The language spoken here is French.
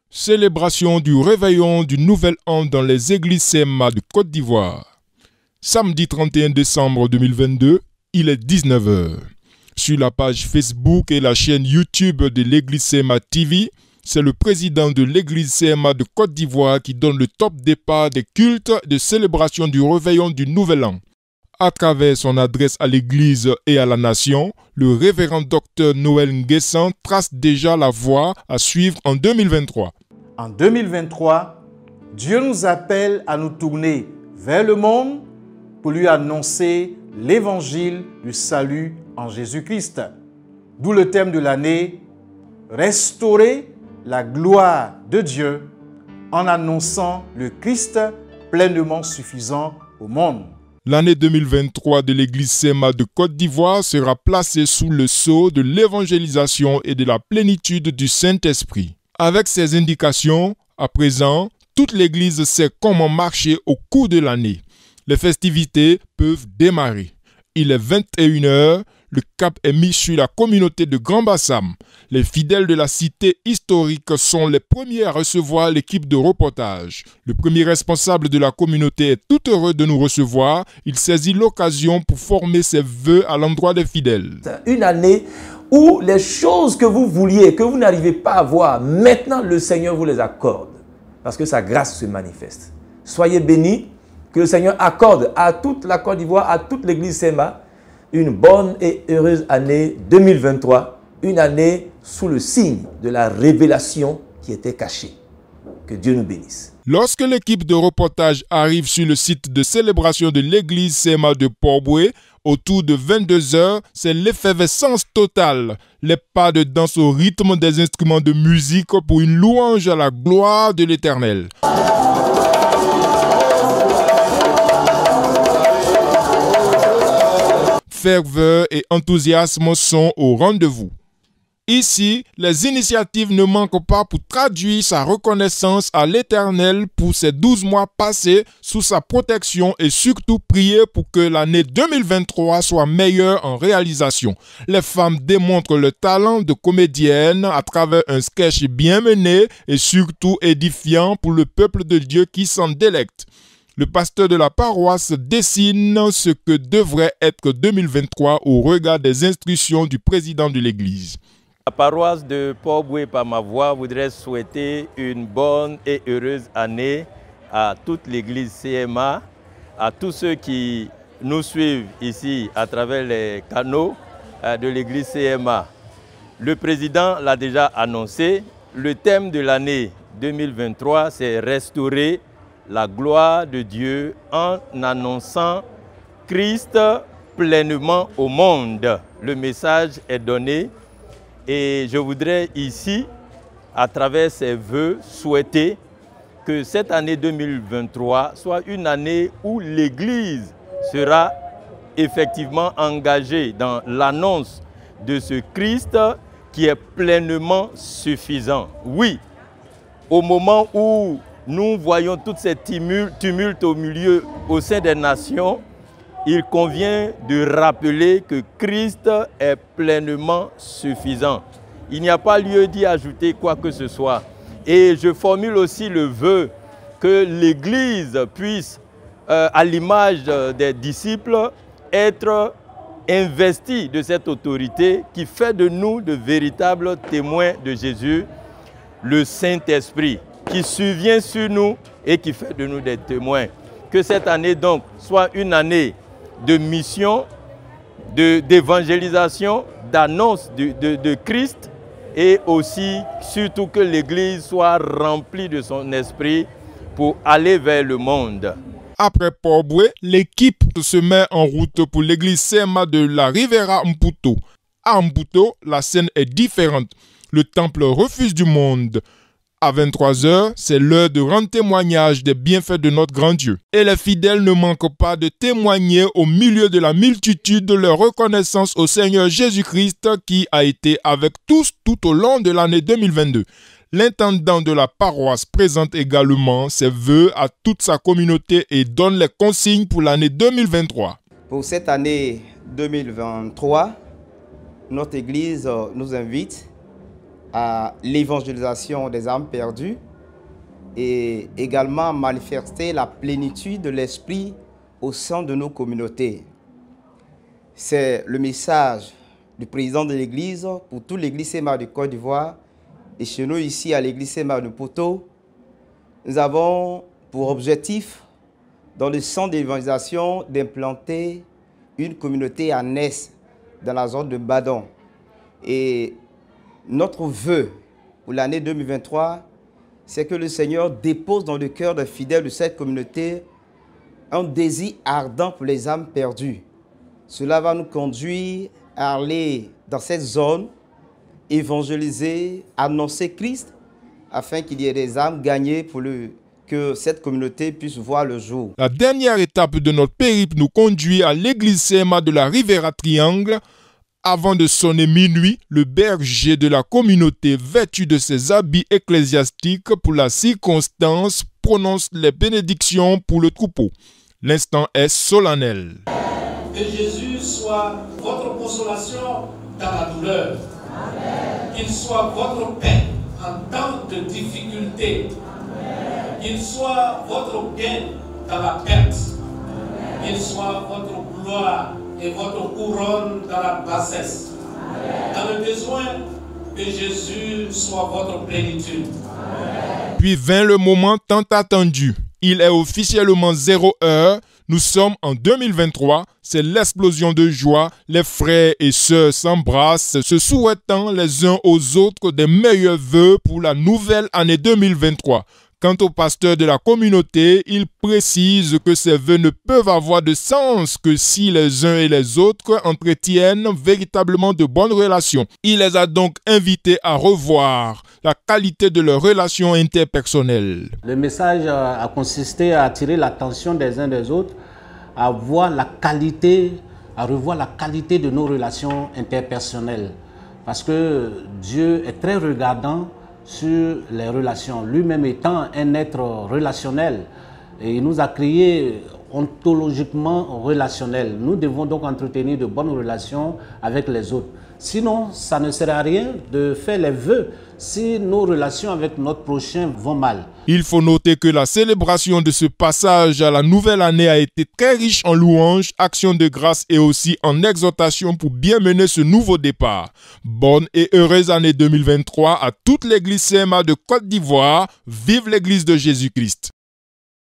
Célébration du réveillon du Nouvel An dans les églises CMA de Côte d'Ivoire. Samedi 31 décembre 2022, il est 19 h. Sur la page Facebook et la chaîne YouTube de l'église CMA TV, c'est le président de l'église CMA de Côte d'Ivoire qui donne le top départ des cultes de célébration du réveillon du Nouvel An. À travers son adresse à l'église et à la nation, le révérend docteur Noël Nguessan trace déjà la voie à suivre en 2023. En 2023, Dieu nous appelle à nous tourner vers le monde pour lui annoncer l'évangile du salut en Jésus-Christ. D'où le thème de l'année, restaurer la gloire de Dieu en annonçant le Christ pleinement suffisant au monde. L'année 2023 de l'église CMA de Côte d'Ivoire sera placée sous le sceau de l'évangélisation et de la plénitude du Saint-Esprit. Avec ces indications, à présent, toute l'église sait comment marcher au cours de l'année. Les festivités peuvent démarrer. Il est 21 h, le cap est mis sur la communauté de Grand Bassam. Les fidèles de la cité historique sont les premiers à recevoir l'équipe de reportage. Le premier responsable de la communauté est tout heureux de nous recevoir. Il saisit l'occasion pour former ses vœux à l'endroit des fidèles. Une année où les choses que vous vouliez, que vous n'arrivez pas à voir, maintenant le Seigneur vous les accorde. Parce que sa grâce se manifeste. Soyez bénis, que le Seigneur accorde à toute la Côte d'Ivoire, à toute l'église CMA, une bonne et heureuse année 2023. Une année sous le signe de la révélation qui était cachée. Que Dieu nous bénisse. Lorsque l'équipe de reportage arrive sur le site de célébration de l'église CMA de Port-Boué, autour de 22 h, c'est l'effervescence totale. Les pas de danse au rythme des instruments de musique pour une louange à la gloire de l'Éternel. Ferveur et enthousiasme sont au rendez-vous. Ici, les initiatives ne manquent pas pour traduire sa reconnaissance à l'Éternel pour ces 12 mois passés sous sa protection et surtout prier pour que l'année 2023 soit meilleure en réalisation. Les femmes démontrent le talent de comédienne à travers un sketch bien mené et surtout édifiant pour le peuple de Dieu qui s'en délecte. Le pasteur de la paroisse dessine ce que devrait être 2023 au regard des instructions du président de l'église. La paroisse de Port-Boué par ma voix voudrait souhaiter une bonne et heureuse année à toute l'église CMA, à tous ceux qui nous suivent ici à travers les canaux de l'église CMA. Le président l'a déjà annoncé, le thème de l'année 2023 c'est restaurer la gloire de Dieu en annonçant Christ pleinement au monde. Le message est donné et je voudrais ici, à travers ces vœux, souhaiter que cette année 2023 soit une année où l'Église sera effectivement engagée dans l'annonce de ce Christ qui est pleinement suffisant. Oui, au moment où nous voyons tous ces tumultes au sein des nations, il convient de rappeler que Christ est pleinement suffisant. Il n'y a pas lieu d'y ajouter quoi que ce soit. Et je formule aussi le vœu que l'Église puisse, à l'image des disciples, être investie de cette autorité qui fait de nous de véritables témoins de Jésus, le Saint-Esprit, qui survient sur nous et qui fait de nous des témoins. Que cette année donc soit une année de mission, d'évangélisation, d'annonce de Christ et aussi surtout que l'Église soit remplie de son esprit pour aller vers le monde. Après Port-Boué, l'équipe se met en route pour l'église CMA de la Riviera Mputo. À Mputo, la scène est différente. Le temple refuse du monde. À 23 h, c'est l'heure de rendre témoignage des bienfaits de notre grand Dieu. Et les fidèles ne manquent pas de témoigner au milieu de la multitude de leur reconnaissance au Seigneur Jésus-Christ qui a été avec tous tout au long de l'année 2022. L'intendant de la paroisse présente également ses vœux à toute sa communauté et donne les consignes pour l'année 2023. Pour cette année 2023, notre Église nous invite à l'évangélisation des âmes perdues et également manifester la plénitude de l'esprit au sein de nos communautés. C'est le message du président de l'église pour toute l'église CMA de Côte d'Ivoire et chez nous ici à l'église CMA de Poto. Nous avons pour objectif dans le centre d'évangélisation d'implanter une communauté à Ness dans la zone de Badon. Et notre vœu pour l'année 2023, c'est que le Seigneur dépose dans le cœur des fidèles de cette communauté un désir ardent pour les âmes perdues. Cela va nous conduire à aller dans cette zone, évangéliser, annoncer Christ, afin qu'il y ait des âmes gagnées pour que cette communauté puisse voir le jour. La dernière étape de notre périple nous conduit à l'église CMA de la Riviera Triangle. Avant de sonner minuit, le berger de la communauté, vêtu de ses habits ecclésiastiques pour la circonstance, prononce les bénédictions pour le troupeau. L'instant est solennel. Que Jésus soit votre consolation dans la douleur. Qu'il soit votre paix en temps de difficulté. Qu'il soit votre gain dans la perte. Qu'il soit votre gloire et votre couronne dans la bassesse. Dans le besoin, que Jésus soit votre plénitude. Puis vint le moment tant attendu. Il est officiellement 0 heure. Nous sommes en 2023. C'est l'explosion de joie. Les frères et sœurs s'embrassent, se souhaitant les uns aux autres des meilleurs vœux pour la nouvelle année 2023. Quant au pasteur de la communauté, il précise que ces vœux ne peuvent avoir de sens que si les uns et les autres entretiennent véritablement de bonnes relations. Il les a donc invités à revoir la qualité de leurs relations interpersonnelles. Le message a consisté à attirer l'attention des uns des autres, à revoir la qualité de nos relations interpersonnelles. Parce que Dieu est très regardant sur les relations, lui-même étant un être relationnel. Et il nous a créés ontologiquement relationnels. Nous devons donc entretenir de bonnes relations avec les autres. Sinon, ça ne sert à rien de faire les vœux si nos relations avec notre prochain vont mal. Il faut noter que la célébration de ce passage à la nouvelle année a été très riche en louanges, actions de grâce et aussi en exhortations pour bien mener ce nouveau départ. Bonne et heureuse année 2023 à toute l'église CMA de Côte d'Ivoire. Vive l'église de Jésus-Christ.